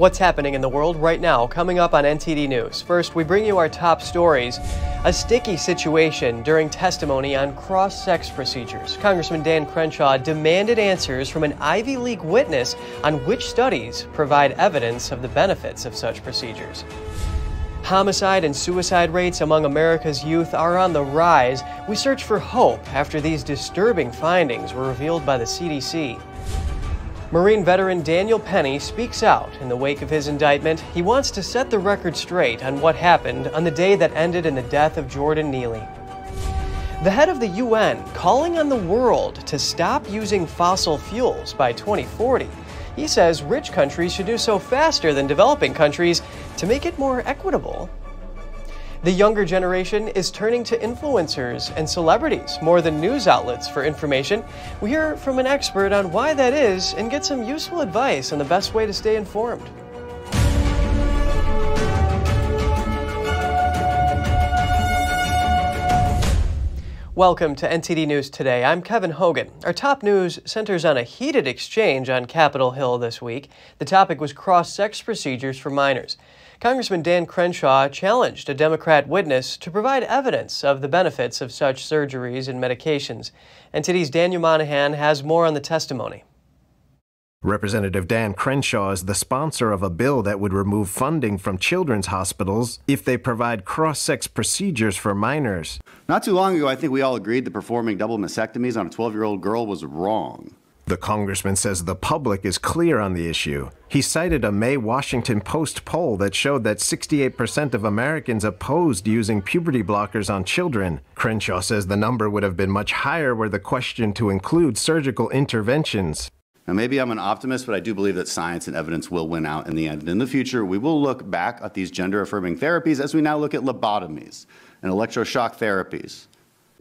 What's happening in the world right now, coming up on NTD News. First, we bring you our top stories. A sticky situation during testimony on cross-sex procedures. Congressman Dan Crenshaw demanded answers from an Ivy League witness on which studies provide evidence of the benefits of such procedures. Homicide and suicide rates among America's youth are on the rise. We search for hope after these disturbing findings were revealed by the CDC. Marine veteran Daniel Penny speaks out in the wake of his indictment. He wants to set the record straight on what happened on the day that ended in the death of Jordan Neely. The head of the UN calling on the world to stop using fossil fuels by 2040. He says rich countries should do so faster than developing countries to make it more equitable. The younger generation is turning to influencers and celebrities more than news outlets for information. We hear from an expert on why that is and get some useful advice on the best way to stay informed. Welcome to NTD News Today. I'm Kevin Hogan. Our top news centers on a heated exchange on Capitol Hill this week. The topic was cross-sex procedures for minors. Congressman Dan Crenshaw challenged a Democrat witness to provide evidence of the benefits of such surgeries and medications. NTD's Daniel Monahan has more on the testimony. Representative Dan Crenshaw is the sponsor of a bill that would remove funding from children's hospitals if they provide cross-sex procedures for minors. Not too long ago, I think we all agreed that performing double mastectomies on a 12-year-old girl was wrong. The congressman says the public is clear on the issue. He cited a May Washington Post poll that showed that 68% of Americans opposed using puberty blockers on children. Crenshaw says the number would have been much higher were the question to include surgical interventions. Now, maybe I'm an optimist, but I do believe that science and evidence will win out in the end. In the future, we will look back at these gender-affirming therapies as we now look at lobotomies and electroshock therapies.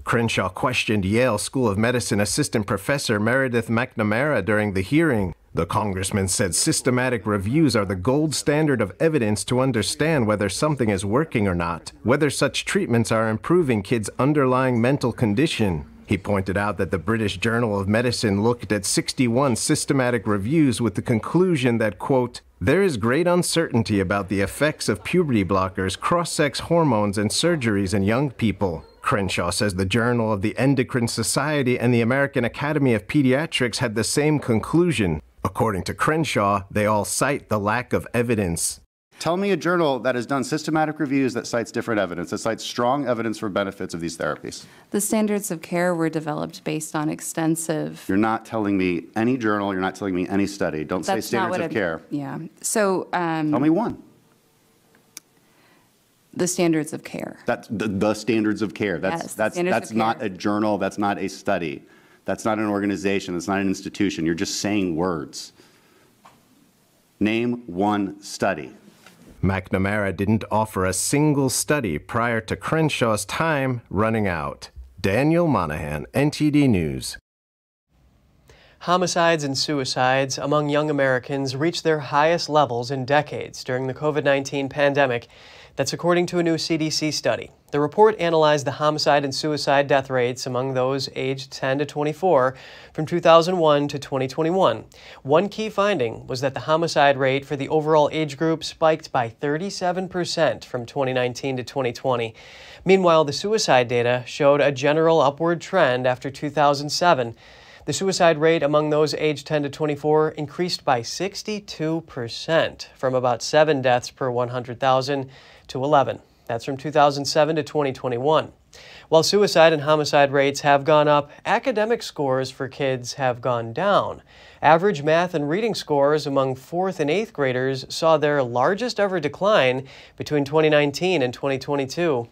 Crenshaw questioned Yale School of Medicine assistant professor Meredith McNamara during the hearing. The congressman said systematic reviews are the gold standard of evidence to understand whether something is working or not, whether such treatments are improving kids' underlying mental condition. He pointed out that the British Journal of Medicine looked at 61 systematic reviews with the conclusion that, quote, there is great uncertainty about the effects of puberty blockers, cross-sex hormones, and surgeries in young people. Crenshaw says the Journal of the Endocrine Society and the American Academy of Pediatrics had the same conclusion. According to Crenshaw, they all cite the lack of evidence. Tell me a journal that has done systematic reviews that cites different evidence, that cites strong evidence for benefits of these therapies. The standards of care were developed based on extensive... You're not telling me any journal, you're not telling me any study. Don't say standards of care. Yeah. So... tell me one. The standards of care. That's the standards of care. That's not a journal. That's not a study. That's not an organization. That's not an institution. You're just saying words. Name one study. McNamara didn't offer a single study prior to Crenshaw's time running out. Daniel Monahan, NTD News. Homicides and suicides among young Americans reached their highest levels in decades during the COVID-19 pandemic. That's according to a new CDC study. The report analyzed the homicide and suicide death rates among those aged 10 to 24 from 2001 to 2021. One key finding was that the homicide rate for the overall age group spiked by 37% from 2019 to 2020. Meanwhile, the suicide data showed a general upward trend after 2007. The suicide rate among those aged 10 to 24 increased by 62%, from about 7 deaths per 100,000 to 11. That's from 2007 to 2021. While suicide and homicide rates have gone up, academic scores for kids have gone down. Average math and reading scores among 4th and 8th graders saw their largest ever decline between 2019 and 2022.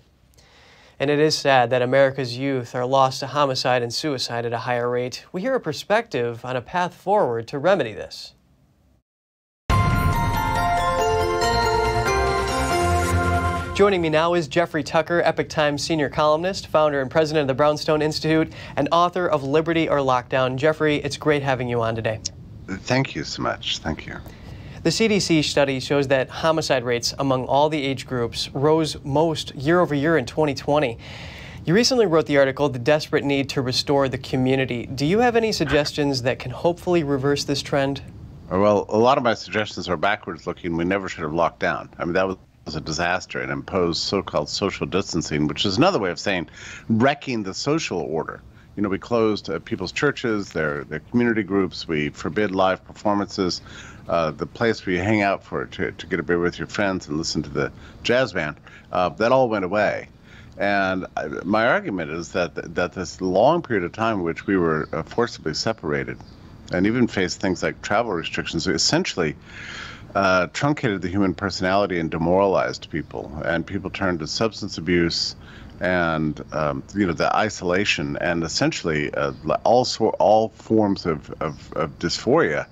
And it is sad that America's youth are lost to homicide and suicide at a higher rate. We hear a perspective on a path forward to remedy this. Joining me now is Jeffrey Tucker, Epoch Times senior columnist, founder and president of the Brownstone Institute, and author of Liberty or Lockdown. Jeffrey, it's great having you on today. Thank you so much. Thank you. The CDC study shows that homicide rates among all the age groups rose most year over year in 2020. You recently wrote the article, The Desperate Need to Restore the Community. Do you have any suggestions that can hopefully reverse this trend? Well, a lot of my suggestions are backwards looking. We never should have locked down. I mean, that was a disaster and imposed so-called social distancing, which is another way of saying wrecking the social order. You know, we closed people's churches, their community groups. We forbid live performances. The place where you hang out to get a beer with your friends and listen to the jazz band, that all went away. And my argument is that this long period of time in which we were forcibly separated and even faced things like travel restrictions essentially truncated the human personality and demoralized people. And people turned to substance abuse and the isolation and essentially all forms of dysphoria.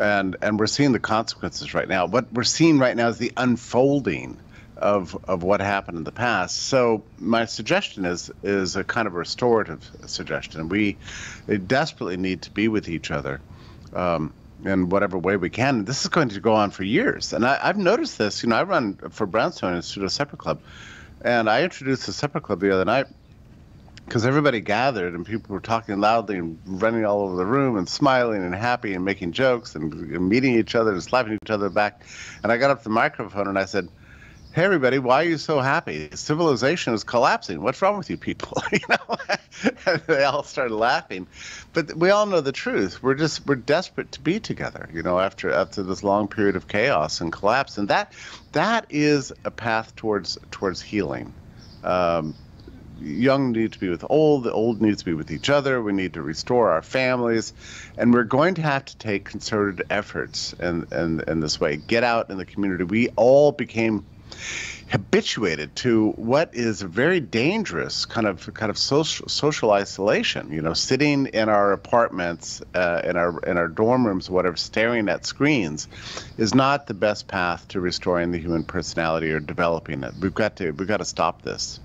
And we're seeing the consequences right now. What we're seeing right now is the unfolding of what happened in the past. So my suggestion is a kind of restorative suggestion. We desperately need to be with each other in whatever way we can. This is going to go on for years. And I've noticed this. You know, I run for Brownstone Institute, a separate club. And I introduced a separate club the other night because everybody gathered and people were talking loudly and running all over the room and smiling and happy and making jokes and meeting each other and slapping each other back. And I got up the microphone and I said, "Hey everybody, why are you so happy? Civilization is collapsing. What's wrong with you people?" You know, and they all started laughing. But we all know the truth. We're desperate to be together. You know, after this long period of chaos and collapse, and that is a path towards healing. Young need to be with old. The old needs to be with each other. We need to restore our families, and we're going to have to take concerted efforts in this way. Get out in the community. We all became habituated to what is a very dangerous kind of social isolation. You know, sitting in our apartments, in our dorm rooms, whatever, staring at screens, is not the best path to restoring the human personality or developing it. We've got to stop this.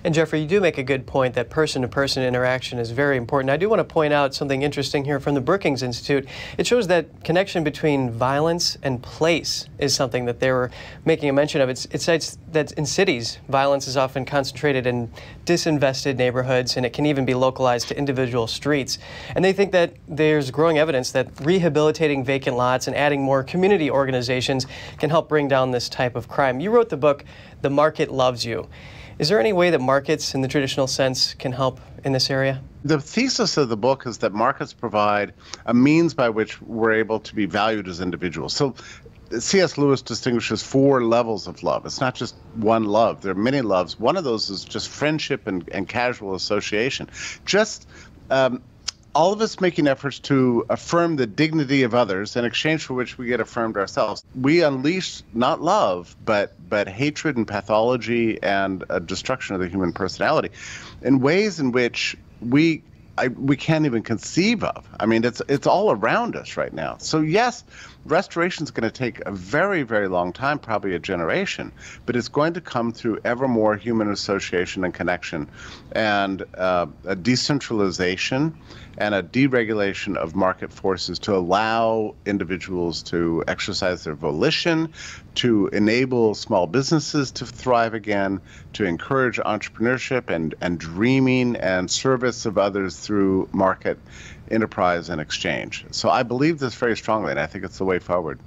And Jeffrey, you do make a good point that person-to-person interaction is very important. I do want to point out something interesting here from the Brookings Institute. It shows that connection between violence and place is something that they were making a mention of. It cites that in cities, violence is often concentrated in disinvested neighborhoods, and it can even be localized to individual streets. And they think that there's growing evidence that rehabilitating vacant lots and adding more community organizations can help bring down this type of crime. You wrote the book, The Market Loves You. Is there any way that markets, in the traditional sense, can help in this area? The thesis of the book is that markets provide a means by which we're able to be valued as individuals. So C.S. Lewis distinguishes 4 levels of love. It's not just one love. There are many loves. One of those is just friendship and casual association. Just all of us making efforts to affirm the dignity of others, in exchange for which we get affirmed ourselves. We unleash not love, but hatred and pathology and destruction of the human personality in ways in which we can't even conceive of. I mean, it's all around us right now. So yes, restoration is going to take a very, very long time, probably a generation, but it's going to come through ever more human association and connection, and a decentralization and a deregulation of market forces to allow individuals to exercise their volition, to enable small businesses to thrive again, to encourage entrepreneurship and dreaming and service of others through market enterprise and exchange. So I believe this very strongly, and I think it's the way forward.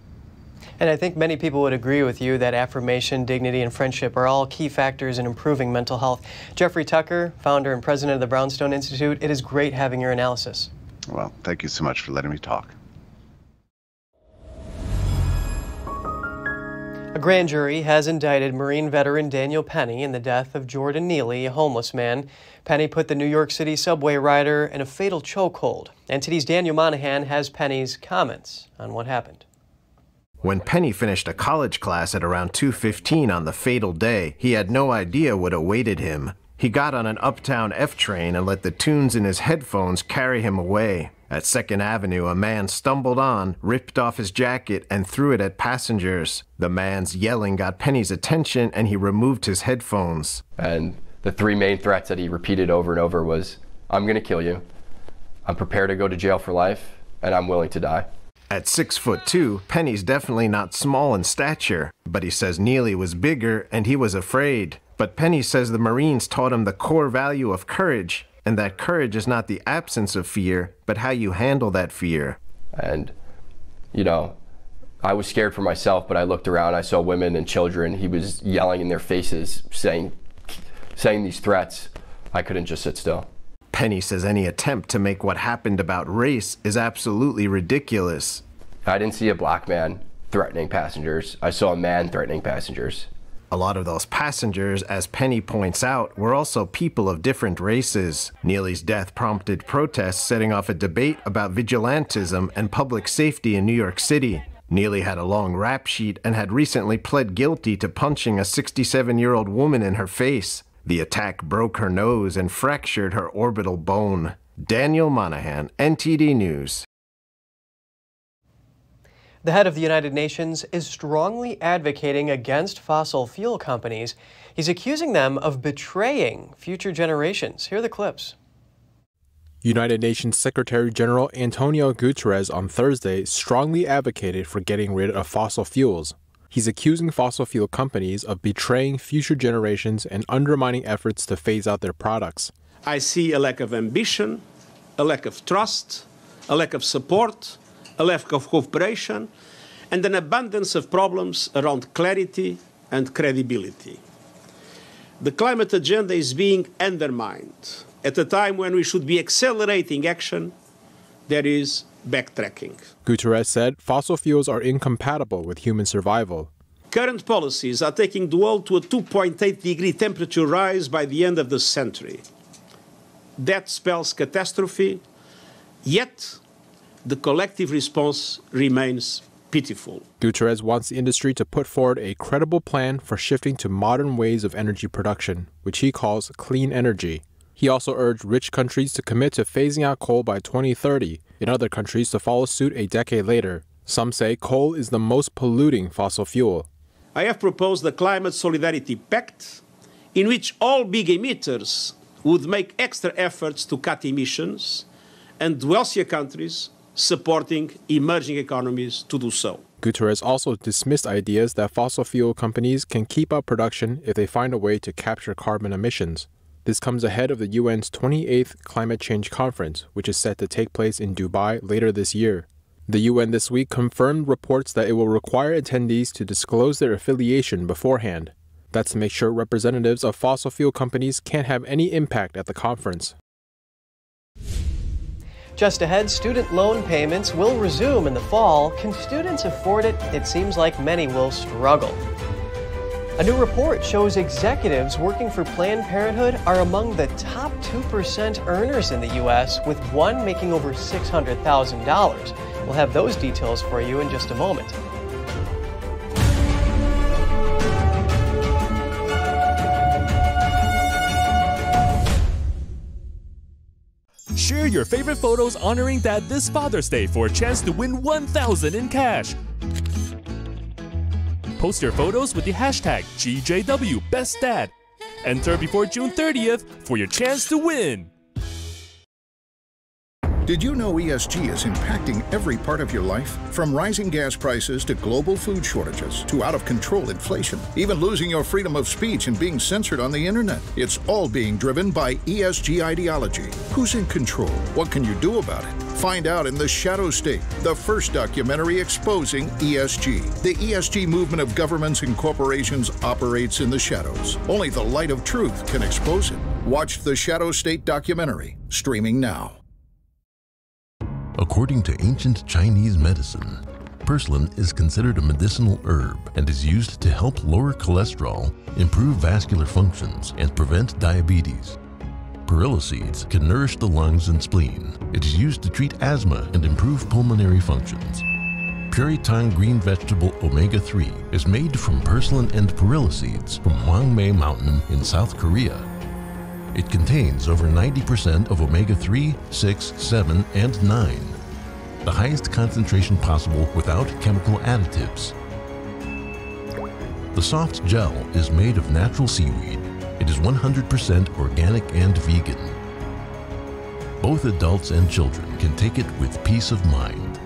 And I think many people would agree with you that affirmation, dignity, and friendship are all key factors in improving mental health. Jeffrey Tucker, founder and president of the Brownstone Institute, it is great having your analysis. Well, thank you so much for letting me talk. A grand jury has indicted Marine veteran Daniel Penny in the death of Jordan Neely, a homeless man. Penny put the New York City subway rider in a fatal chokehold. NTD's Daniel Monahan has Penny's comments on what happened. When Penny finished a college class at around 2:15 on the fatal day, he had no idea what awaited him. He got on an uptown F train and let the tunes in his headphones carry him away. At 2nd Avenue, a man stumbled on, ripped off his jacket, and threw it at passengers. The man's yelling got Penny's attention, and he removed his headphones. And the 3 main threats that he repeated over and over was, "I'm going to kill you, I'm prepared to go to jail for life, and I'm willing to die." At 6'2", Penny's definitely not small in stature, but he says Neely was bigger and he was afraid. But Penny says the Marines taught him the core value of courage, and that courage is not the absence of fear, but how you handle that fear. And You know, I was scared for myself, but I looked around, I saw women and children. He was yelling in their faces, saying these threats. I couldn't just sit still. Penny says any attempt to make what happened about race is absolutely ridiculous. I didn't see a black man threatening passengers. I saw a man threatening passengers. A lot of those passengers, as Penny points out, were also people of different races. Neely's death prompted protests, setting off a debate about vigilantism and public safety in New York City. Neely had a long rap sheet and had recently pled guilty to punching a 67-year-old woman in her face. The attack broke her nose and fractured her orbital bone. Daniel Monahan, NTD News. The head of the United Nations is strongly advocating against fossil fuel companies. He's accusing them of betraying future generations. Here are the clips. United Nations Secretary General Antonio Guterres on Thursday strongly advocated for getting rid of fossil fuels. He's accusing fossil fuel companies of betraying future generations and undermining efforts to phase out their products. I see a lack of ambition, a lack of trust, a lack of support, a lack of cooperation, and an abundance of problems around clarity and credibility. The climate agenda is being undermined. At a time when we should be accelerating action, there is backtracking. Guterres said fossil fuels are incompatible with human survival. Current policies are taking the world to a 2.8-degree temperature rise by the end of the century. That spells catastrophe, yet the collective response remains pitiful. Guterres wants the industry to put forward a credible plan for shifting to modern ways of energy production, which he calls clean energy. He also urged rich countries to commit to phasing out coal by 2030, and other countries to follow suit a decade later. Some say coal is the most polluting fossil fuel. I have proposed the Climate Solidarity Pact, in which all big emitters would make extra efforts to cut emissions, and wealthier countries supporting emerging economies to do so. Guterres also dismissed ideas that fossil fuel companies can keep up production if they find a way to capture carbon emissions. This comes ahead of the UN's 28th Climate Change Conference, which is set to take place in Dubai later this year. The UN this week confirmed reports that it will require attendees to disclose their affiliation beforehand. That's to make sure representatives of fossil fuel companies can't have any impact at the conference. Just ahead, student loan payments will resume in the fall. Can students afford it? It seems like many will struggle. A new report shows executives working for Planned Parenthood are among the top 2% earners in the U.S., with one making over $600,000. We'll have those details for you in just a moment. Share your favorite photos honoring Dad this Father's Day for a chance to win $1,000 in cash. Post your photos with the hashtag GJWBestDad. Enter before June 30th for your chance to win. Did you know ESG is impacting every part of your life? From rising gas prices to global food shortages to out-of-control inflation, even losing your freedom of speech and being censored on the internet. It's all being driven by ESG ideology. Who's in control? What can you do about it? Find out in The Shadow State, the first documentary exposing ESG. The ESG movement of governments and corporations operates in the shadows. Only the light of truth can expose it. Watch The Shadow State documentary, streaming now. According to ancient Chinese medicine, purslane is considered a medicinal herb and is used to help lower cholesterol, improve vascular functions, and prevent diabetes. Perilla seeds can nourish the lungs and spleen. It is used to treat asthma and improve pulmonary functions. Puritang green vegetable omega-3 is made from purslane and perilla seeds from Hwangmae Mountain in South Korea. It contains over 90% of omega-3, 6, 7, and 9, the highest concentration possible without chemical additives. The soft gel is made of natural seaweed. It is 100% organic and vegan. Both adults and children can take it with peace of mind.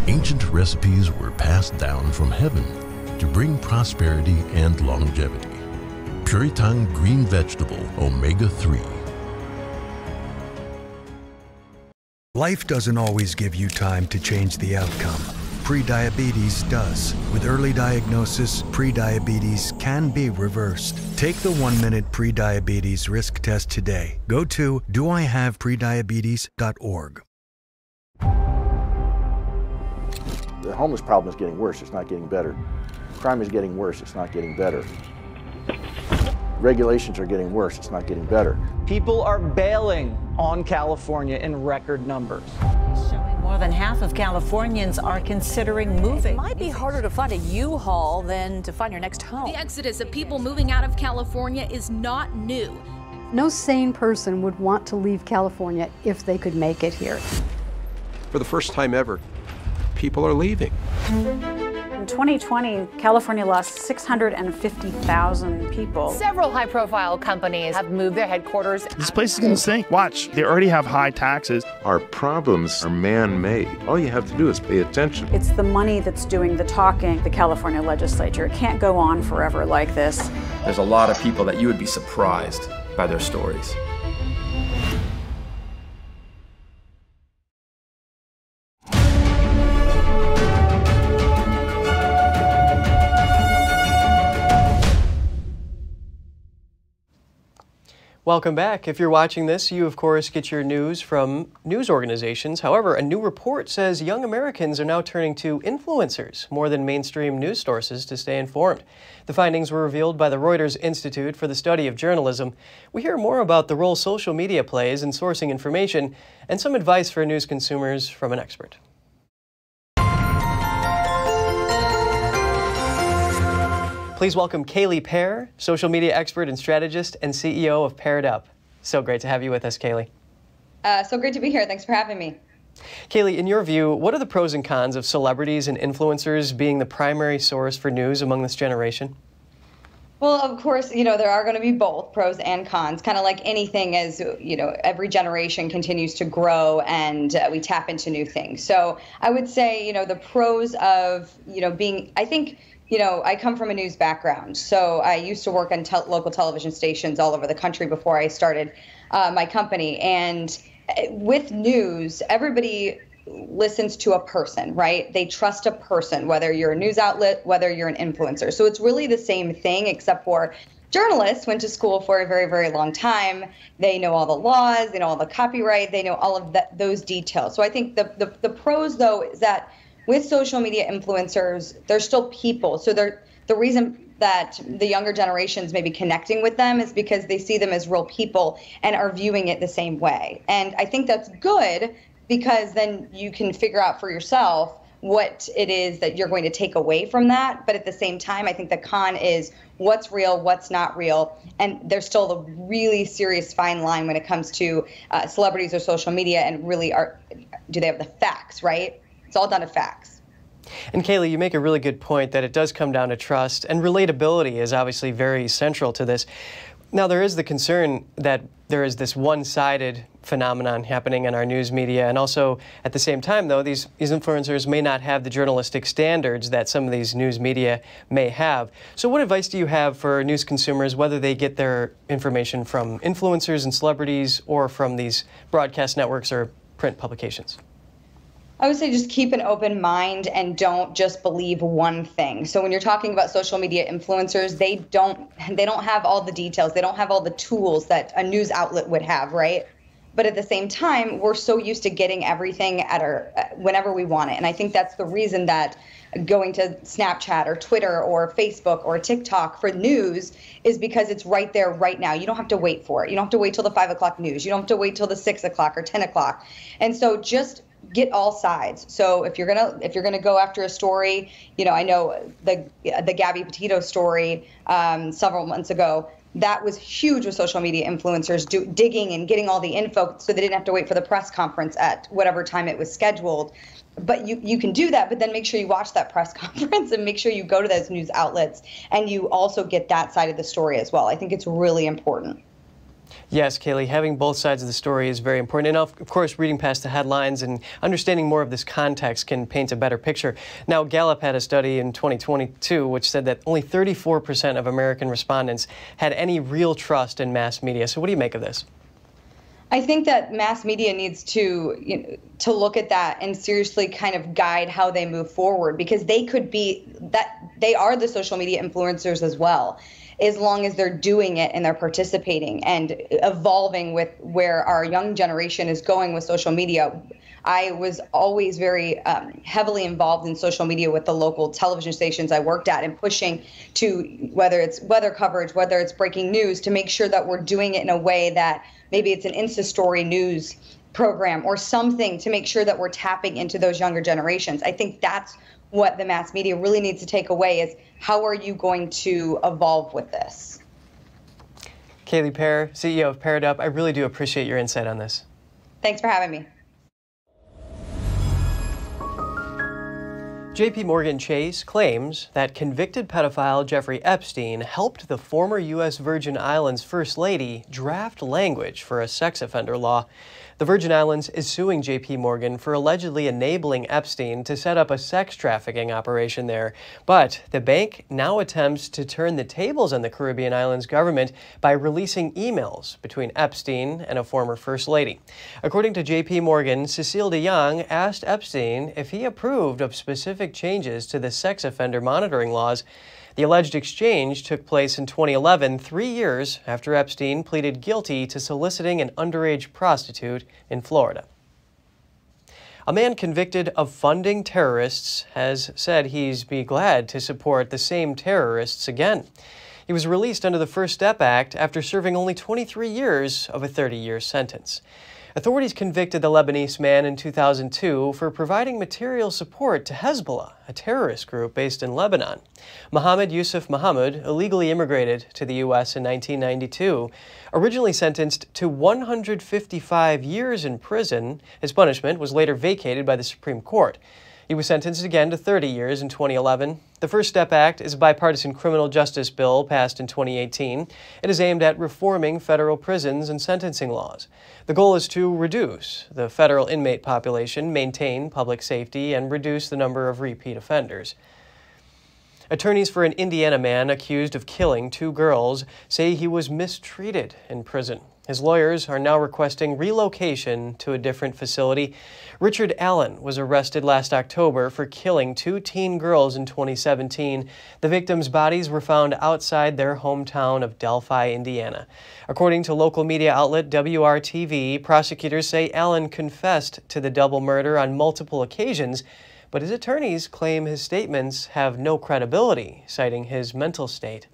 Ancient recipes were passed down from heaven to bring prosperity and longevity. Puritang green vegetable omega-3. Life doesn't always give you time to change the outcome. Prediabetes does. With early diagnosis, prediabetes can be reversed. Take the 1-minute prediabetes risk test today. Go to doihaveprediabetes.org. The homeless problem is getting worse, it's not getting better. Crime is getting worse, it's not getting better. Regulations are getting worse, it's not getting better. People are bailing on California in record numbers. More than half of Californians are considering moving. It might be harder to find a U-Haul than to find your next home. The exodus of people moving out of California is not new. No sane person would want to leave California if they could make it here. For the first time ever, people are leaving. In 2020, California lost 650,000 people. Several high-profile companies have moved their headquarters. This place is going to sink. Watch, they already have high taxes. Our problems are man-made. All you have to do is pay attention. It's the money that's doing the talking, the California legislature. It can't go on forever like this. There's a lot of people that you would be surprised by their stories. Welcome back. If you're watching this, you of course get your news from news organizations. However, a new report says young Americans are now turning to influencers more than mainstream news sources to stay informed. The findings were revealed by the Reuters Institute for the Study of Journalism. We hear more about the role social media plays in sourcing information and some advice for news consumers from an expert. Please welcome Kaylee Pear, social media expert and strategist and CEO of Paired Up. So great to have you with us, Kaylee. So great to be here. Thanks for having me. Kaylee, in your view, what are the pros and cons of celebrities and influencers being the primary source for news among this generation? Well, of course, there are going to be both pros and cons, kind of like anything as, every generation continues to grow and we tap into new things. So I would say, the pros of, being, I think, I come from a news background, so I used to work on local television stations all over the country before I started my company. And with news, everybody listens to a person, right? They trust a person, whether you're a news outlet, whether you're an influencer. So it's really the same thing, except for journalists went to school for a very, very long time. They know all the laws, they know all the copyright, they know all of those details. So I think the pros, though, is that with social media influencers, they're still people. So the reason that the younger generations may be connecting with them is because they see them as real people and are viewing it the same way. And I think that's good because then you can figure out for yourself what it is that you're going to take away from that. But at the same time, I think the con is what's real, what's not real. And there's still a really serious fine line when it comes to celebrities or social media and really do they have the facts, right? It's all done to facts. And Kaylee, you make a really good point that it does come down to trust, and relatability is obviously very central to this. Now, there is the concern that there is this one-sided phenomenon happening in our news media, and also at the same time, though, these influencers may not have the journalistic standards that some of these news media may have. So what advice do you have for news consumers, whether they get their information from influencers and celebrities or from these broadcast networks or print publications? I would say just keep an open mind and don't just believe one thing. So when you're talking about social media influencers, they don't have all the details. They don't have all the tools that a news outlet would have, right? But at the same time, we're so used to getting everything at whenever we want it. And I think that's the reason that going to Snapchat or Twitter or Facebook or TikTok for news is because it's right there right now. You don't have to wait for it. You don't have to wait till the 5 o'clock news. You don't have to wait till the 6 o'clock or 10 o'clock. And so just get all sides. So if you're gonna go after a story, I know the Gabby Petito story several months ago, that was huge with social media influencers digging and getting all the info so they didn't have to wait for the press conference at whatever time it was scheduled. But you can do that, but then make sure you watch that press conference and make sure you go to those news outlets and you also get that side of the story as well. I think it's really important. Yes, Kaylee, having both sides of the story is very important. And of course, reading past the headlines and understanding more of this context can paint a better picture. Now, Gallup had a study in 2022 which said that only 34% of American respondents had any real trust in mass media. So what do you make of this? I think that mass media needs to to look at that and seriously kind of guide how they move forward, because they could be that they are the social media influencers as well, as long as they're doing it and they're participating and evolving with where our young generation is going with social media. I was always very heavily involved in social media with the local television stations I worked at, and pushing to, whether it's weather coverage, whether it's breaking news, to make sure that we're doing it in a way that maybe it's an Insta story news program or something, to make sure that we're tapping into those younger generations. I think that's what the mass media really needs to take away, is how are you going to evolve with this? Kaylee Pear, CEO of Paired Up, I really do appreciate your insight on this. Thanks for having me. JP Morgan Chase claims that convicted pedophile Jeffrey Epstein helped the former U.S. Virgin Islands First Lady draft language for a sex offender law. The Virgin Islands is suing JP Morgan for allegedly enabling Epstein to set up a sex trafficking operation there. But the bank now attempts to turn the tables on the Caribbean islands government by releasing emails between Epstein and a former First Lady. According to JP Morgan, Cecile de Jong asked Epstein if he approved of specific changes to the sex offender monitoring laws. The alleged exchange took place in 2011, 3 years after Epstein pleaded guilty to soliciting an underage prostitute in Florida. A man convicted of funding terrorists has said he'd be glad to support the same terrorists again. He was released under the First Step Act after serving only 23 years of a 30-year sentence. Authorities convicted the Lebanese man in 2002 for providing material support to Hezbollah, a terrorist group based in Lebanon. Mohammed Yusuf Mohammed illegally immigrated to the U.S. in 1992. Originally sentenced to 155 years in prison, his punishment was later vacated by the Supreme Court. He was sentenced again to 30 years in 2011. The First Step Act is a bipartisan criminal justice bill passed in 2018. It is aimed at reforming federal prisons and sentencing laws. The goal is to reduce the federal inmate population, maintain public safety, and reduce the number of repeat offenders. Attorneys for an Indiana man accused of killing 2 girls say he was mistreated in prison. His lawyers are now requesting relocation to a different facility. Richard Allen was arrested last October for killing 2 teen girls in 2017. The victims' bodies were found outside their hometown of Delphi, Indiana. According to local media outlet WRTV, prosecutors say Allen confessed to the double murder on multiple occasions, but his attorneys claim his statements have no credibility, citing his mental state.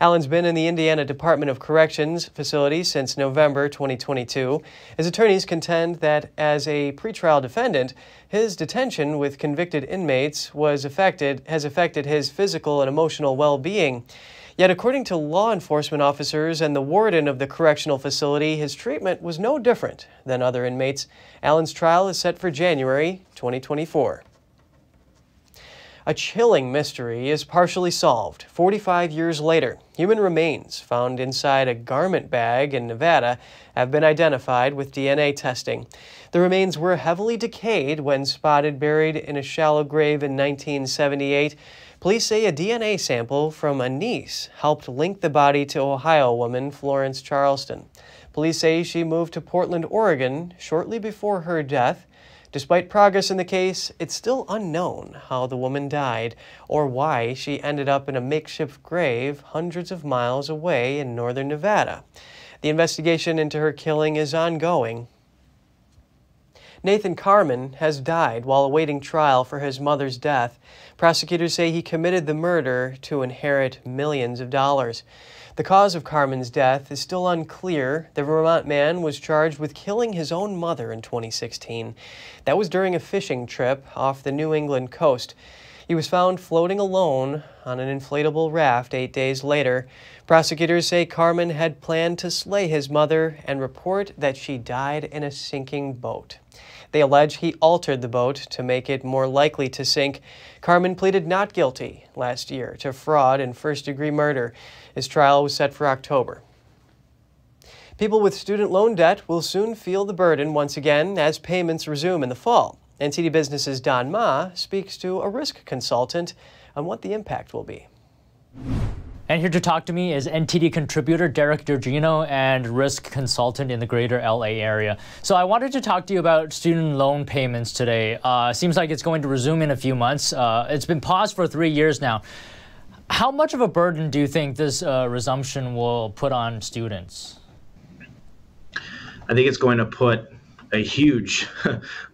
Allen's been in the Indiana Department of Corrections facility since November 2022. His attorneys contend that as a pretrial defendant, his detention with convicted inmates has affected his physical and emotional well-being. Yet according to law enforcement officers and the warden of the correctional facility, his treatment was no different than other inmates. Allen's trial is set for January 2024. A chilling mystery is partially solved. 45 years later, human remains found inside a garment bag in Nevada have been identified with DNA testing. The remains were heavily decayed when spotted buried in a shallow grave in 1978. Police say a DNA sample from a niece helped link the body to Ohio woman Florence Charleston. Police say she moved to Portland, Oregon shortly before her death. Despite progress in the case, it's still unknown how the woman died or why she ended up in a makeshift grave hundreds of miles away in northern Nevada. The investigation into her killing is ongoing. Nathan Carman has died while awaiting trial for his mother's death. Prosecutors say he committed the murder to inherit millions of dollars. The cause of Carman's death is still unclear. The Vermont man was charged with killing his own mother in 2016. That was during a fishing trip off the New England coast. He was found floating alone on an inflatable raft 8 days later. Prosecutors say Carman had planned to slay his mother and report that she died in a sinking boat. They allege he altered the boat to make it more likely to sink. Carman pleaded not guilty last year to fraud and first-degree murder. His trial was set for October. People with student loan debt will soon feel the burden once again as payments resume in the fall. NTD Business's Don Ma speaks to a risk consultant on what the impact will be. And here to talk to me is NTD contributor Derek Dergino and risk consultant in the greater LA area. So I wanted to talk to you about student loan payments today. Seems like it's going to resume in a few months. It's been paused for 3 years now. How much of a burden do you think this resumption will put on students? I think it's going to put a huge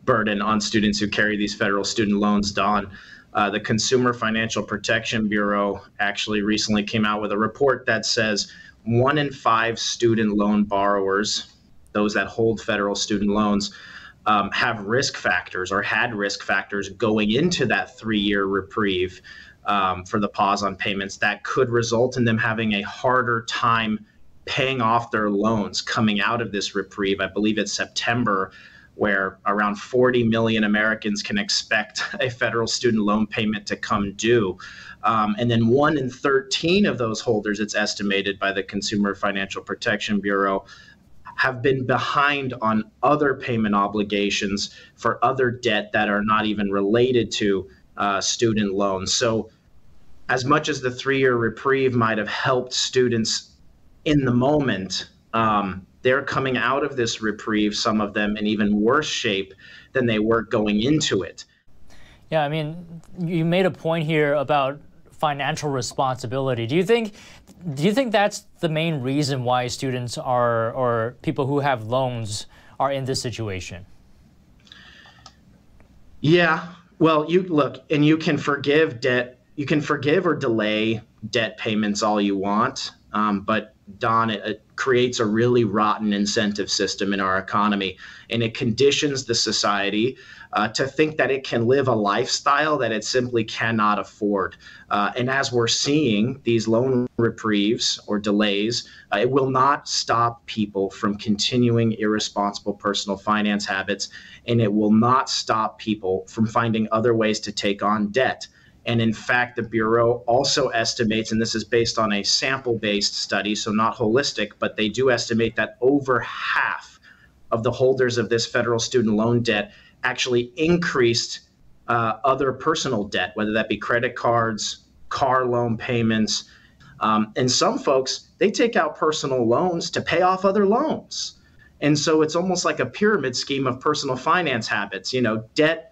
burden on students who carry these federal student loans, Don. The Consumer Financial Protection Bureau actually recently came out with a report that says 1 in 5 student loan borrowers, those that hold federal student loans, have risk factors or had risk factors going into that 3-year reprieve for the pause on payments that could result in them having a harder time paying off their loans coming out of this reprieve. I believe it's September, where around 40 million Americans can expect a federal student loan payment to come due. And then 1 in 13 of those holders, it's estimated by the Consumer Financial Protection Bureau, have been behind on other payment obligations for other debt that are not even related to student loans. So as much as the 3-year reprieve might have helped students in the moment, they're coming out of this reprieve, some of them, in even worse shape than they were going into it. Yeah, I mean, you made a point here about financial responsibility. Do you think that's the main reason why students are, or people who have loans are in this situation? Yeah, well, you look, and you can forgive debt, you can forgive or delay debt payments all you want, but Don, it creates a really rotten incentive system in our economy, and it conditions the society to think that it can live a lifestyle that it simply cannot afford. And as we're seeing these loan reprieves or delays, it will not stop people from continuing irresponsible personal finance habits, and it will not stop people from finding other ways to take on debt. And in fact, the Bureau also estimates, and this is based on a sample-based study, so not holistic, but they do estimate that over half of the holders of this federal student loan debt actually increased other personal debt, whether that be credit cards, car loan payments. And some folks, they take out personal loans to pay off other loans. And so it's almost like a pyramid scheme of personal finance habits. You know, debt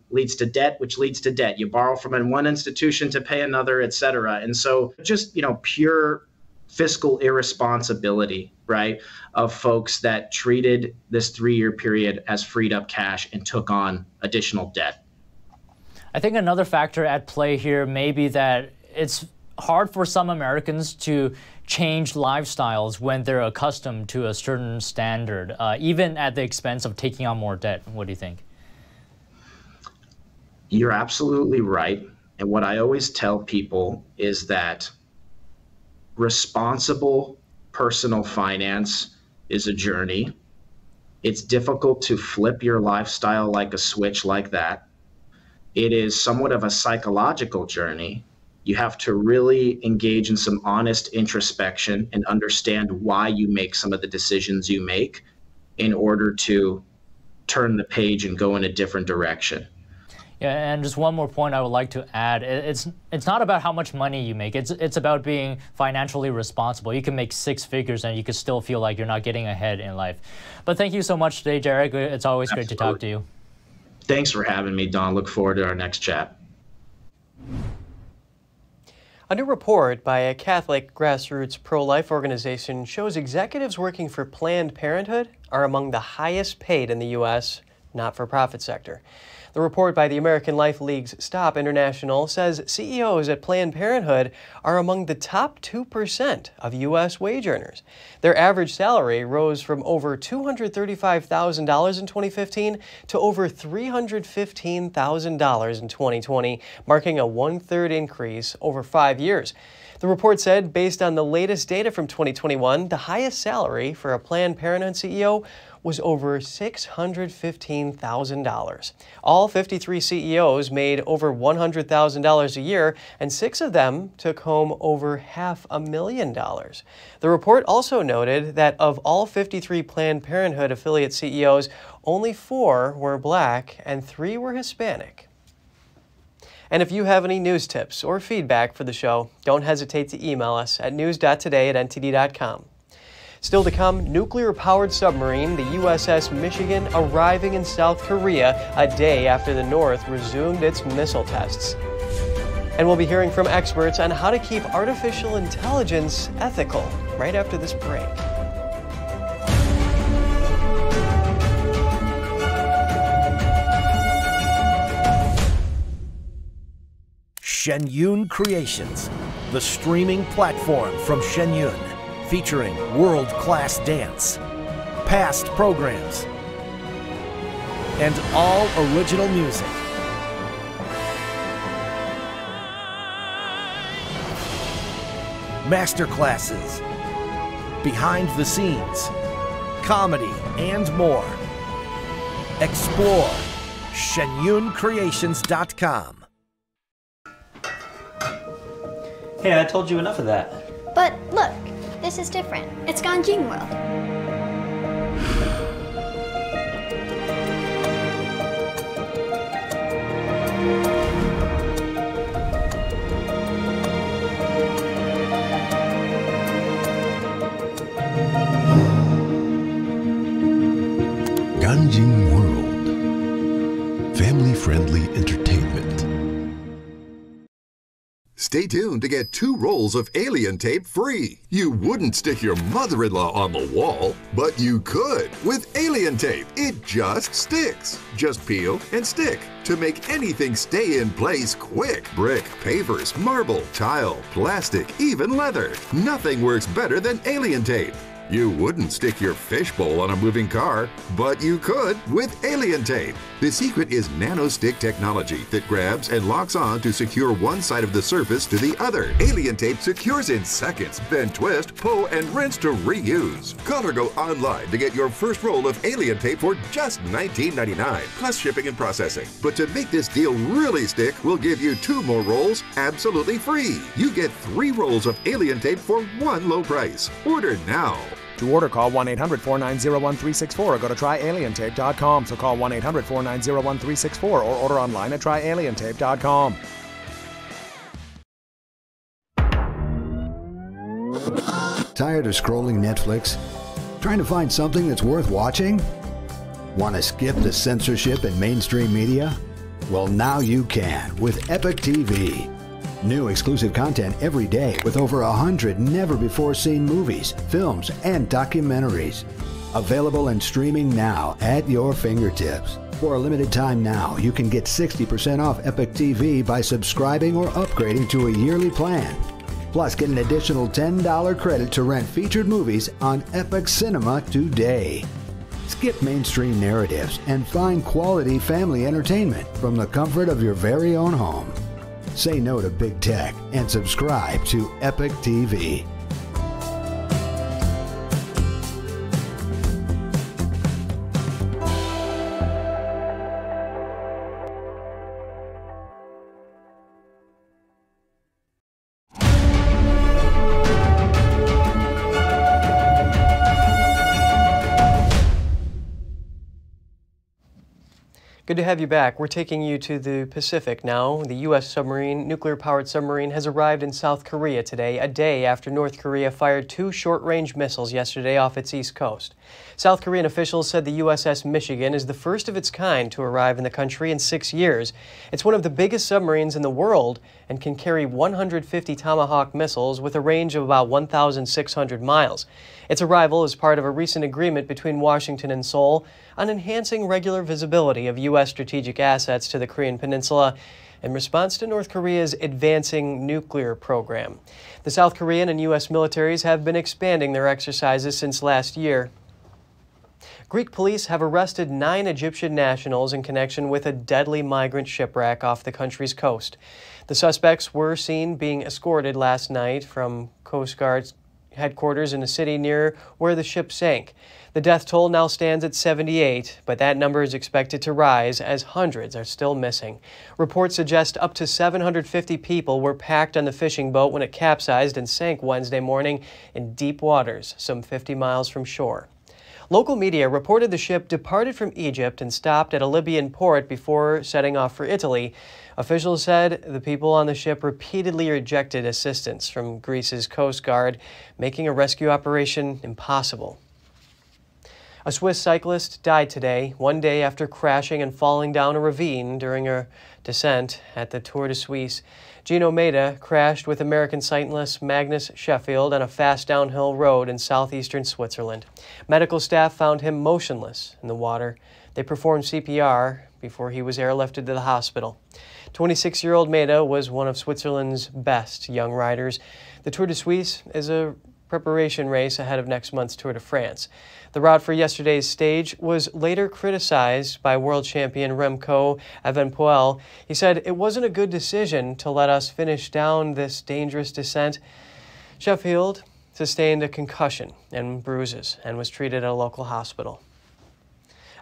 leads to debt, which leads to debt. You borrow from one institution to pay another, et cetera. And so just, pure fiscal irresponsibility, right, of folks that treated this 3-year period as freed up cash and took on additional debt. I think another factor at play here may be that it's hard for some Americans to change lifestyles when they're accustomed to a certain standard, even at the expense of taking on more debt. What do you think? You're absolutely right. And what I always tell people is that responsible personal finance is a journey. It's difficult to flip your lifestyle like a switch like that. It is somewhat of a psychological journey. You have to really engage in some honest introspection and understand why you make some of the decisions you make in order to turn the page and go in a different direction. Yeah, and just one more point I would like to add. It's not about how much money you make. It's about being financially responsible. You can make 6 figures and you can still feel like you're not getting ahead in life. But thank you so much today, Derek. It's always great to talk to you. Thanks for having me, Don. Look forward to our next chat. A new report by a Catholic grassroots pro-life organization shows executives working for Planned Parenthood are among the highest paid in the U.S. not-for-profit sector. The report by the American Life League's Stop International says CEOs at Planned Parenthood are among the top 2% of U.S. wage earners. Their average salary rose from over $235,000 in 2015 to over $315,000 in 2020, marking a 1/3 increase over 5 years. The report said, based on the latest data from 2021, the highest salary for a Planned Parenthood CEO was over $615,000. All 53 CEOs made over $100,000 a year, and 6 of them took home over $500,000. The report also noted that of all 53 Planned Parenthood affiliate CEOs, only 4 were Black and 3 were Hispanic. And if you have any news tips or feedback for the show, don't hesitate to email us at news.today@ntd.com. Still to come, nuclear-powered submarine, the USS Michigan, arriving in South Korea a day after the North resumed its missile tests. And we'll be hearing from experts on how to keep artificial intelligence ethical right after this break. Shenyun Creations, the streaming platform from Shenyun, featuring world-class dance, past programs, and all original music. Masterclasses, behind the scenes, comedy, and more. Explore shenyuncreations.com. Hey, I told you enough of that. But look, this is different. It's Ganjin World. Ganjin World. Family-friendly entertainment. Stay tuned to get 2 rolls of Alien Tape free. You wouldn't stick your mother-in-law on the wall, but you could with Alien Tape. It just sticks. Just peel and stick to make anything stay in place quick. Brick, pavers, marble, tile, plastic, even leather. Nothing works better than Alien Tape. You wouldn't stick your fishbowl on a moving car, but you could with Alien Tape. The secret is nano-stick technology that grabs and locks on to secure one side of the surface to the other. Alien Tape secures in seconds, then twist, pull, and rinse to reuse. Call or go online to get your first roll of Alien Tape for just $19.99, plus shipping and processing. But to make this deal really stick, we'll give you 2 more rolls absolutely free. You get 3 rolls of Alien Tape for one low price. Order now. To order, call 1-800-490-1364 or go to tryalientape.com. So call 1-800-490-1364 or order online at tryalientape.com. Tired of scrolling Netflix? Trying to find something that's worth watching? Want to skip the censorship in mainstream media? Well, now you can with Epic TV. New exclusive content every day with over 100 never-before-seen movies, films, and documentaries. Available and streaming now at your fingertips. For a limited time now, you can get 60% off Epic TV by subscribing or upgrading to a yearly plan. Plus, get an additional $10 credit to rent featured movies on Epic Cinema today. Skip mainstream narratives and find quality family entertainment from the comfort of your very own home. Say no to big tech and subscribe to Epic TV. Good to have you back. We're taking you to the Pacific now. The U.S. submarine, nuclear-powered submarine, has arrived in South Korea today, a day after North Korea fired 2 short-range missiles yesterday off its east coast. South Korean officials said the USS Michigan is the first of its kind to arrive in the country in 6 years. It's one of the biggest submarines in the world and can carry 150 Tomahawk missiles with a range of about 1,600 miles. Its arrival is part of a recent agreement between Washington and Seoul on enhancing regular visibility of U.S. strategic assets to the Korean Peninsula in response to North Korea's advancing nuclear program. The South Korean and U.S. militaries have been expanding their exercises since last year. Greek police have arrested 9 Egyptian nationals in connection with a deadly migrant shipwreck off the country's coast. The suspects were seen being escorted last night from Coast Guard's headquarters in a city near where the ship sank. The death toll now stands at 78, but that number is expected to rise as hundreds are still missing. Reports suggest up to 750 people were packed on the fishing boat when it capsized and sank Wednesday morning in deep waters, some 50 miles from shore. Local media reported the ship departed from Egypt and stopped at a Libyan port before setting off for Italy. Officials said the people on the ship repeatedly rejected assistance from Greece's Coast Guard, making a rescue operation impossible. A Swiss cyclist died today, one day after crashing and falling down a ravine during a descent at the Tour de Suisse. Gino Maeda crashed with American cyclist Magnus Sheffield on a fast downhill road in southeastern Switzerland. Medical staff found him motionless in the water. They performed CPR before he was airlifted to the hospital. 26-year-old Maeda was one of Switzerland's best young riders. The Tour de Suisse is a preparation race ahead of next month's Tour de France. The route for yesterday's stage was later criticized by world champion Remco Evenepoel. He said it wasn't a good decision to let us finish down this dangerous descent. Sheffield sustained a concussion and bruises and was treated at a local hospital.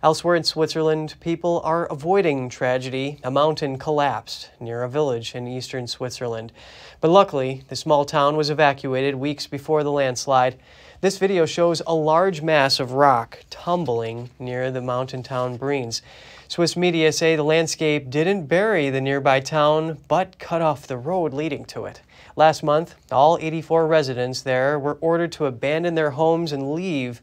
Elsewhere in Switzerland, people are avoiding tragedy. A mountain collapsed near a village in eastern Switzerland. But luckily, the small town was evacuated weeks before the landslide. This video shows a large mass of rock tumbling near the mountain town Brienz. Swiss media say the landscape didn't bury the nearby town, but cut off the road leading to it. Last month, all 84 residents there were ordered to abandon their homes and leave.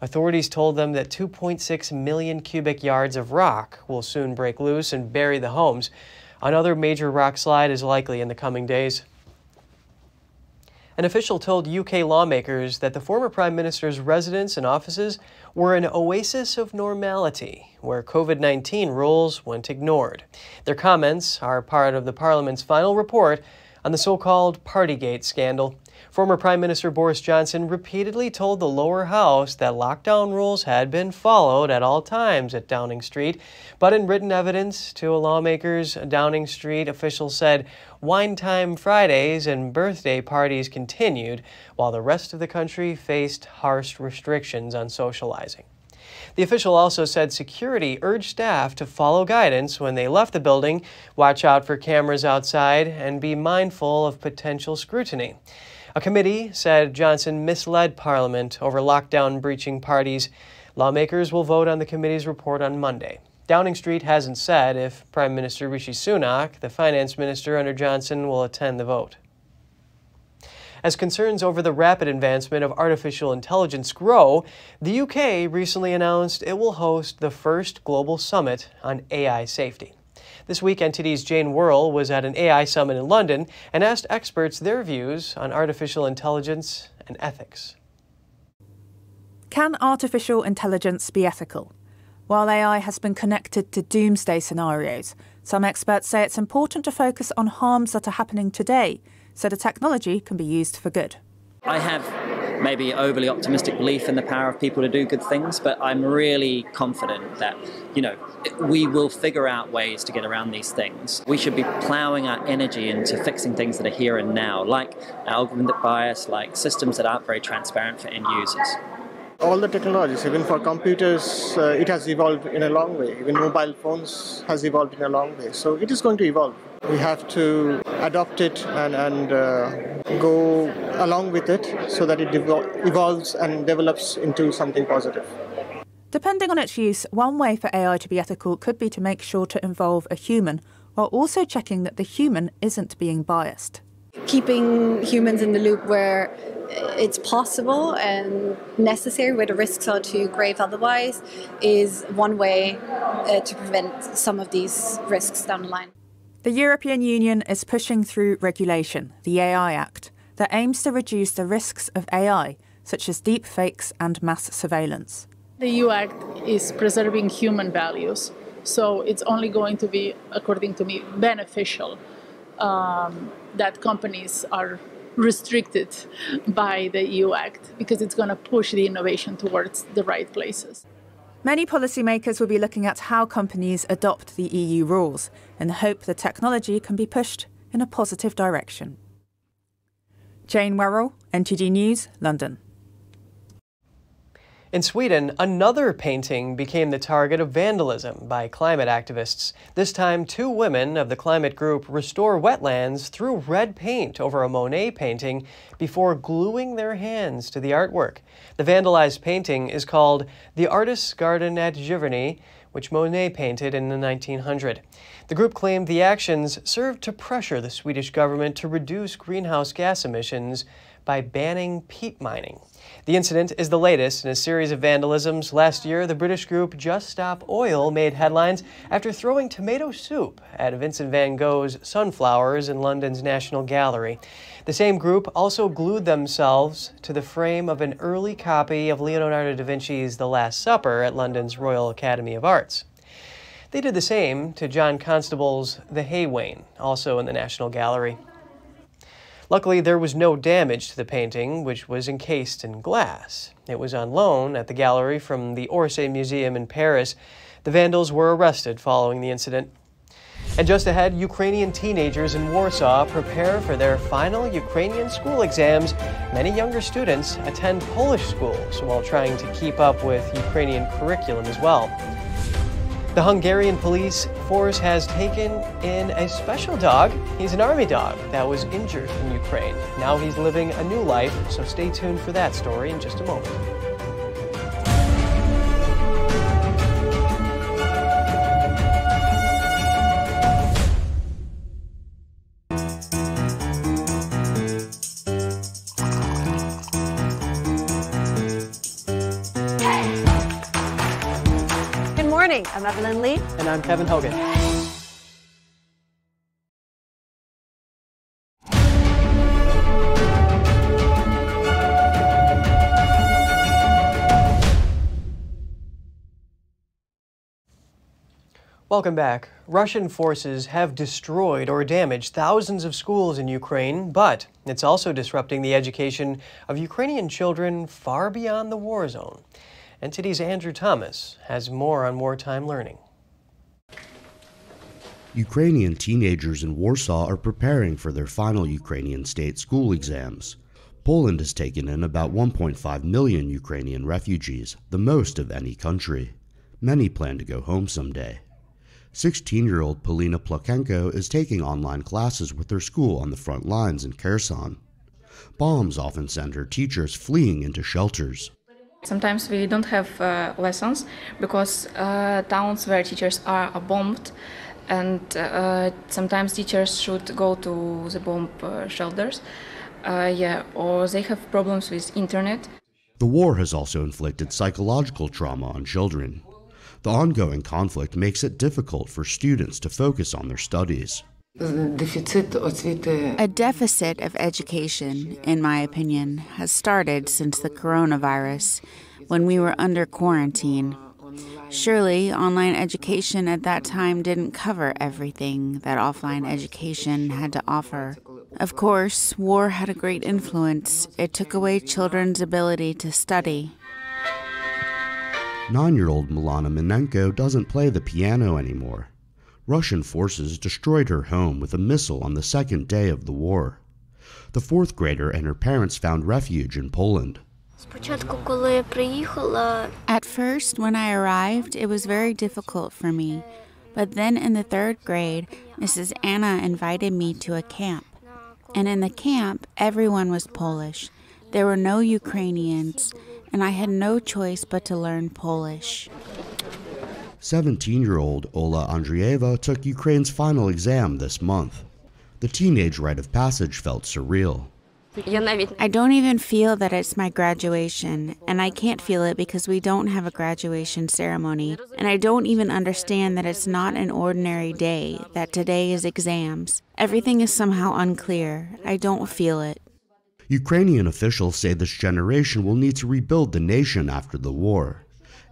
Authorities told them that 2.6 million cubic yards of rock will soon break loose and bury the homes. Another major rock slide is likely in the coming days. An official told UK lawmakers that the former Prime Minister's residence and offices were an oasis of normality, where COVID-19 rules went ignored. Their comments are part of the Parliament's final report on the so-called Partygate scandal. Former Prime Minister Boris Johnson repeatedly told the lower house that lockdown rules had been followed at all times at Downing Street, but in written evidence to lawmakers, Downing Street officials said wine time Fridays and birthday parties continued, while the rest of the country faced harsh restrictions on socializing. The official also said security urged staff to follow guidance when they left the building, watch out for cameras outside, and be mindful of potential scrutiny. A committee said Johnson misled Parliament over lockdown-breaching parties. Lawmakers will vote on the committee's report on Monday. Downing Street hasn't said if Prime Minister Rishi Sunak, the finance minister under Johnson, will attend the vote. As concerns over the rapid advancement of artificial intelligence grow, the UK recently announced it will host the first global summit on AI safety. This week, NTD's Jane Worrell was at an AI summit in London and asked experts their views on artificial intelligence and ethics. Can artificial intelligence be ethical? While AI has been connected to doomsday scenarios, some experts say it's important to focus on harms that are happening today, so the technology can be used for good. I have maybe overly optimistic belief in the power of people to do good things, but I'm really confident that, we will figure out ways to get around these things. We should be plowing our energy into fixing things that are here and now, like algorithmic bias, like systems that aren't very transparent for end users. All the technologies, even for computers, it has evolved in a long way. Even mobile phones has evolved in a long way. So it is going to evolve. We have to adopt it and go along with it so that it evolves and develops into something positive. Depending on its use, one way for AI to be ethical could be to make sure to involve a human, while also checking that the human isn't being biased. Keeping humans in the loop where it's possible and necessary, where the risks are too grave otherwise, is one way to prevent some of these risks down the line. The European Union is pushing through regulation, the AI Act, that aims to reduce the risks of AI, such as deep fakes and mass surveillance. The EU Act is preserving human values, so it's only going to be, according to me, beneficial that companies are restricted by the EU Act, because it's going to push the innovation towards the right places. Many policymakers will be looking at how companies adopt the EU rules in the hope the technology can be pushed in a positive direction. Jane Worrell, NTD News, London. In Sweden, another painting became the target of vandalism by climate activists. This time, 2 women of the climate group Restore Wetlands threw red paint over a Monet painting before gluing their hands to the artwork. The vandalized painting is called The Artist's Garden at Giverny, which Monet painted in the 1900s. The group claimed the actions served to pressure the Swedish government to reduce greenhouse gas emissions by banning peat mining. The incident is the latest in a series of vandalisms. Last year, the British group Just Stop Oil made headlines after throwing tomato soup at Vincent van Gogh's Sunflowers in London's National Gallery. The same group also glued themselves to the frame of an early copy of Leonardo da Vinci's The Last Supper at London's Royal Academy of Arts. They did the same to John Constable's The Hay Wain, also in the National Gallery. Luckily, there was no damage to the painting, which was encased in glass. It was on loan at the gallery from the Orsay Museum in Paris. The vandals were arrested following the incident. And just ahead, Ukrainian teenagers in Warsaw prepare for their final Ukrainian school exams. Many younger students attend Polish schools while trying to keep up with Ukrainian curriculum as well. The Hungarian police force has taken in a special dog. He's an army dog that was injured in Ukraine. Now he's living a new life, so stay tuned for that story in just a moment. I'm Evelyn Lee. And I'm Kevin Hogan. Welcome back. Russian forces have destroyed or damaged thousands of schools in Ukraine, but it's also disrupting the education of Ukrainian children far beyond the war zone. NTD's Andrew Thomas has more on wartime learning. Ukrainian teenagers in Warsaw are preparing for their final Ukrainian state school exams. Poland has taken in about 1.5 million Ukrainian refugees, the most of any country. Many plan to go home someday. 16-year-old Polina Plochenko is taking online classes with her school on the front lines in Kherson. Bombs often send her teachers fleeing into shelters. Sometimes we don't have lessons because towns where teachers are bombed, and sometimes teachers should go to the bomb shelters, or they have problems with internet. The war has also inflicted psychological trauma on children. The ongoing conflict makes it difficult for students to focus on their studies. A deficit of education, in my opinion, has started since the coronavirus, when we were under quarantine. Surely, online education at that time didn't cover everything that offline education had to offer. Of course, war had a great influence. It took away children's ability to study. 9-year-old Milana Minenko doesn't play the piano anymore. Russian forces destroyed her home with a missile on the second day of the war. The 4th grader and her parents found refuge in Poland. At first, when I arrived, it was very difficult for me. But then in the 3rd grade, Mrs. Anna invited me to a camp. And in the camp, everyone was Polish. There were no Ukrainians, and I had no choice but to learn Polish. 17-year-old Ola Andreeva took Ukraine's final exam this month. The teenage rite of passage felt surreal. I don't even feel that it's my graduation, and I can't feel it because we don't have a graduation ceremony, and I don't even understand that it's not an ordinary day, that today is exams. Everything is somehow unclear. I don't feel it. Ukrainian officials say this generation will need to rebuild the nation after the war.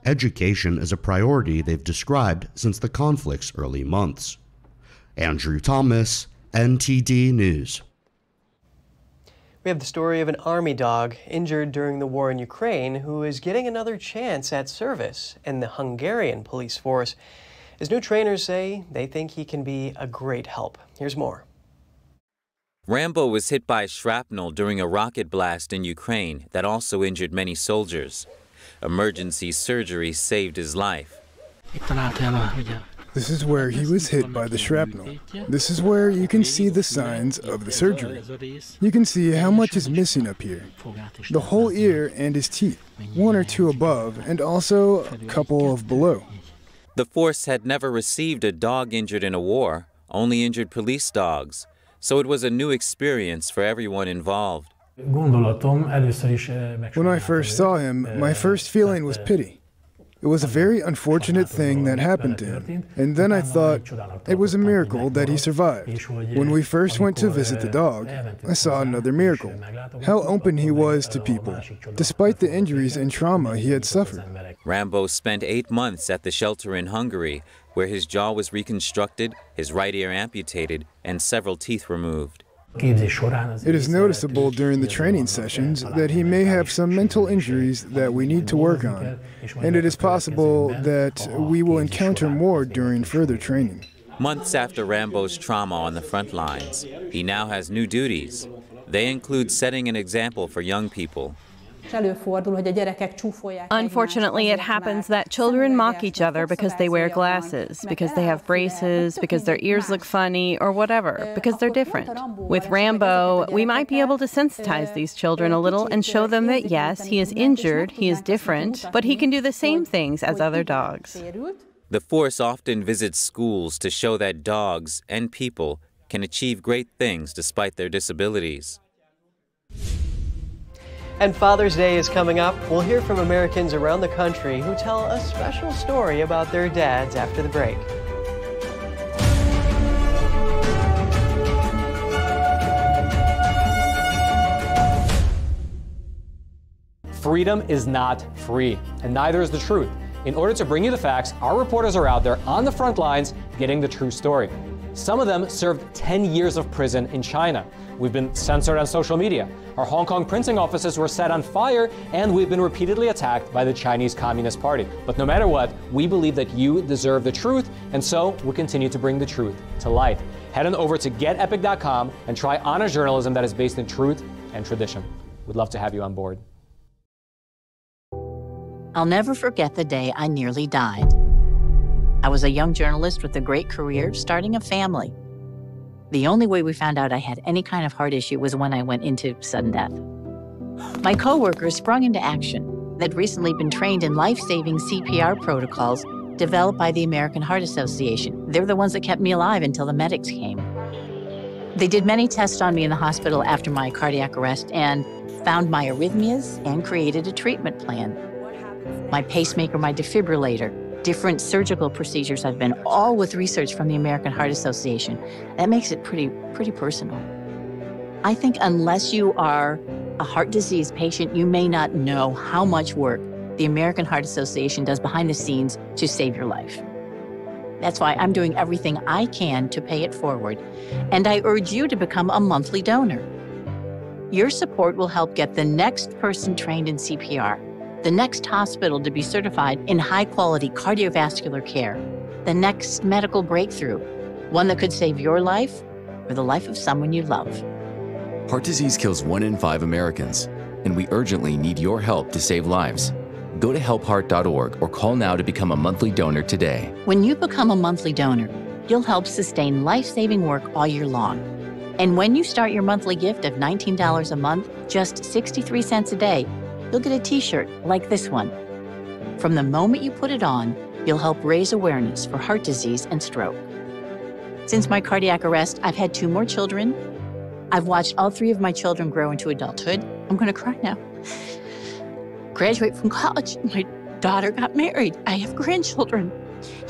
Education is a priority they've described since the conflict's early months. Andrew Thomas, NTD News. We have the story of an army dog injured during the war in Ukraine who is getting another chance at service in the Hungarian police force. His new trainers say they think he can be a great help. Here's more. Rambo was hit by shrapnel during a rocket blast in Ukraine that also injured many soldiers. Emergency surgery saved his life. This is where he was hit by the shrapnel. This is where you can see the signs of the surgery. You can see how much is missing up here. The whole ear and his teeth, one or two above, and also a couple of below. The force had never received a dog injured in a war, only injured police dogs. So it was a new experience for everyone involved. When I first saw him, my first feeling was pity. It was a very unfortunate thing that happened to him, and then I thought it was a miracle that he survived. When we first went to visit the dog, I saw another miracle, how open he was to people, despite the injuries and trauma he had suffered. Rambo spent 8 months at the shelter in Hungary, where his jaw was reconstructed, his right ear amputated, and several teeth removed. It is noticeable during the training sessions that he may have some mental injuries that we need to work on, and it is possible that we will encounter more during further training. Months after Rambo's trauma on the front lines, he now has new duties. They include setting an example for young people. Unfortunately, it happens that children mock each other because they wear glasses, because they have braces, because their ears look funny, or whatever, because they're different. With Rambo, we might be able to sensitize these children a little and show them that yes, he is injured, he is different, but he can do the same things as other dogs. The force often visits schools to show that dogs and people can achieve great things despite their disabilities. And Father's Day is coming up. We'll hear from Americans around the country who tell a special story about their dads after the break. Freedom is not free, and neither is the truth. In order to bring you the facts, our reporters are out there on the front lines getting the true story. Some of them served 10 years of prison in China. We've been censored on social media. Our Hong Kong printing offices were set on fire, and we've been repeatedly attacked by the Chinese Communist Party. But no matter what, we believe that you deserve the truth, and so we continue to bring the truth to light. Head on over to getepic.com and try honest journalism that is based in truth and tradition. We'd love to have you on board. I'll never forget the day I nearly died. I was a young journalist with a great career, starting a family. The only way we found out I had any kind of heart issue was when I went into sudden death. My coworkers sprung into action. They'd recently been trained in life-saving CPR protocols developed by the American Heart Association. They're the ones that kept me alive until the medics came. They did many tests on me in the hospital after my cardiac arrest and found my arrhythmias and created a treatment plan. My pacemaker, my defibrillator, different surgical procedures I've been, all with research from the American Heart Association. That makes it pretty personal. I think unless you are a heart disease patient, you may not know how much work the American Heart Association does behind the scenes to save your life. That's why I'm doing everything I can to pay it forward, and I urge you to become a monthly donor. Your support will help get the next person trained in CPR, the next hospital to be certified in high-quality cardiovascular care, the next medical breakthrough, one that could save your life or the life of someone you love. Heart disease kills 1 in 5 Americans, and we urgently need your help to save lives. Go to helpheart.org or call now to become a monthly donor today. When you become a monthly donor, you'll help sustain life-saving work all year long. And when you start your monthly gift of $19 a month, just 63 cents a day, you'll get a t-shirt like this one. From the moment you put it on, you'll help raise awareness for heart disease and stroke. Since my cardiac arrest, I've had 2 more children. I've watched all 3 of my children grow into adulthood. I'm gonna cry now. Graduate from college, my daughter got married. I have grandchildren,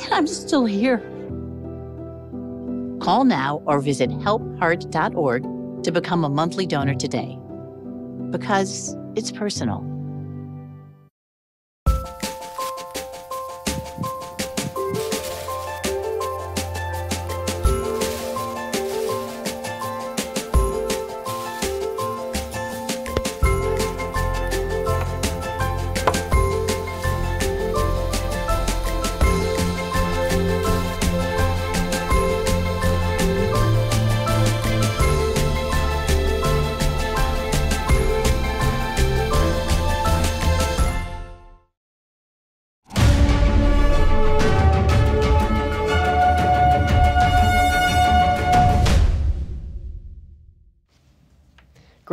and I'm still here. Call now or visit helpheart.org to become a monthly donor today. Because it's personal.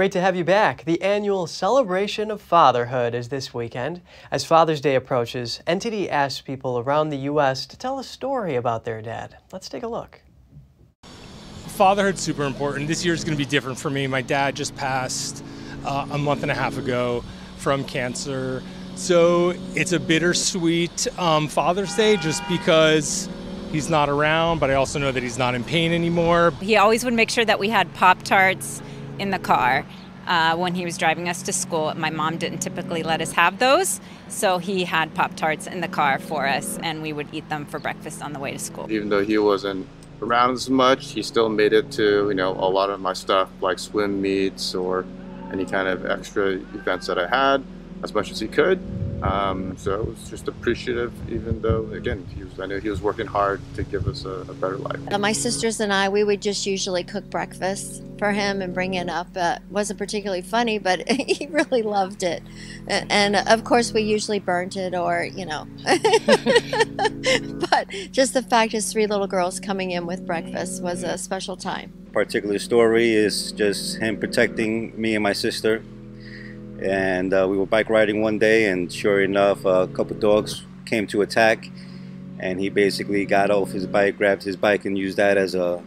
Great to have you back. The annual celebration of fatherhood is this weekend. As Father's Day approaches, NTD asks people around the U.S. to tell a story about their dad. Let's take a look. Fatherhood's super important. This year is going to be different for me. My dad just passed a month and a half ago from cancer. So it's a bittersweet Father's Day just because he's not around, but I also know that he's not in pain anymore. He always would make sure that we had Pop-Tarts in the car when he was driving us to school. My mom didn't typically let us have those, so he had Pop-Tarts in the car for us, and we would eat them for breakfast on the way to school. Even though he wasn't around as much, he still made it to, a lot of my stuff like swim meets or any kind of extra events that I had as much as he could. So it was just appreciative, even though, again, I know he was working hard to give us a better life. My sisters and I, we would just usually cook breakfast for him and bring it up. Wasn't particularly funny, but he really loved it. And of course, we usually burnt it or, but just the fact his 3 little girls coming in with breakfast was a special time. Particular story is just him protecting me and my sister. And we were bike riding one day, and sure enough, a couple dogs came to attack, and he basically got off his bike, grabbed his bike, and used that as a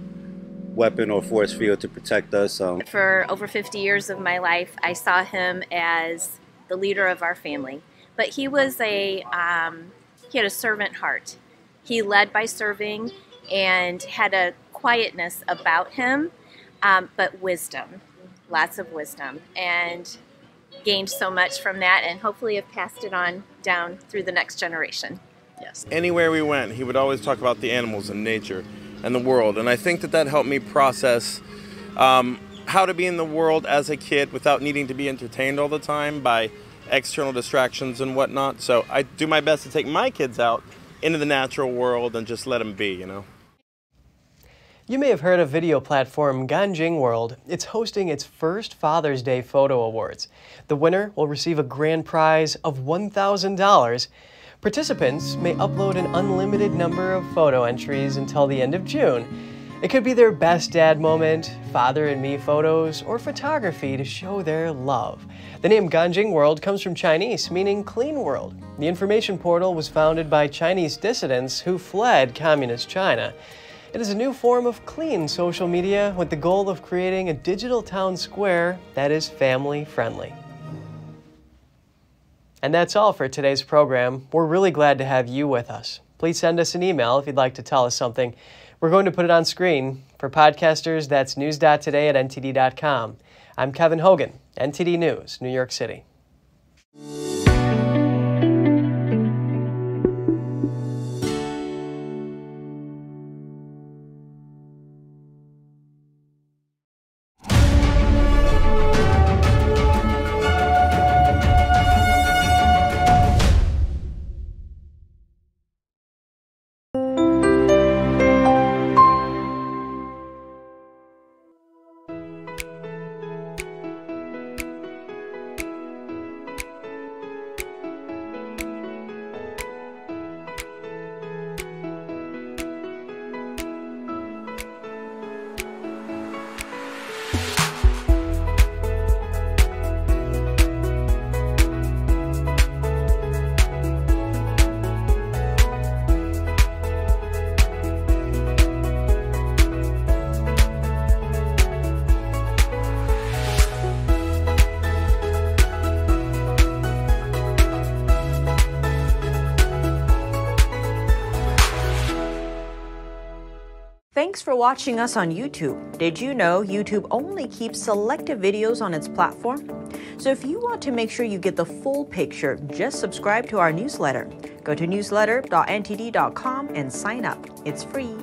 weapon or force field to protect us. For over 50 years of my life, I saw him as the leader of our family. But he was he had a servant heart. He led by serving and had a quietness about him, but wisdom, lots of wisdom. And gained so much from that, and hopefully have passed it on down through the next generation. Yes. Anywhere we went, he would always talk about the animals and nature and the world, and I think that helped me process how to be in the world as a kid without needing to be entertained all the time by external distractions and whatnot. So I do my best to take my kids out into the natural world and just let them be, You may have heard of video platform Ganjing World. It's hosting its first Father's Day Photo Awards. The winner will receive a grand prize of $1,000. Participants may upload an unlimited number of photo entries until the end of June. It could be their best dad moment, father and me photos, or photography to show their love. The name Ganjing World comes from Chinese, meaning clean world. The information portal was founded by Chinese dissidents who fled communist China. It is a new form of clean social media with the goal of creating a digital town square that is family-friendly. And that's all for today's program. We're really glad to have you with us. Please send us an email if you'd like to tell us something. We're going to put it on screen. For podcasters, that's news.today@ntd.com. I'm Kevin Hogan, NTD News, New York City. Thanks for watching us on YouTube. Did you know YouTube only keeps selective videos on its platform? So if you want to make sure you get the full picture, just subscribe to our newsletter. Go to newsletter.ntd.com and sign up. It's free.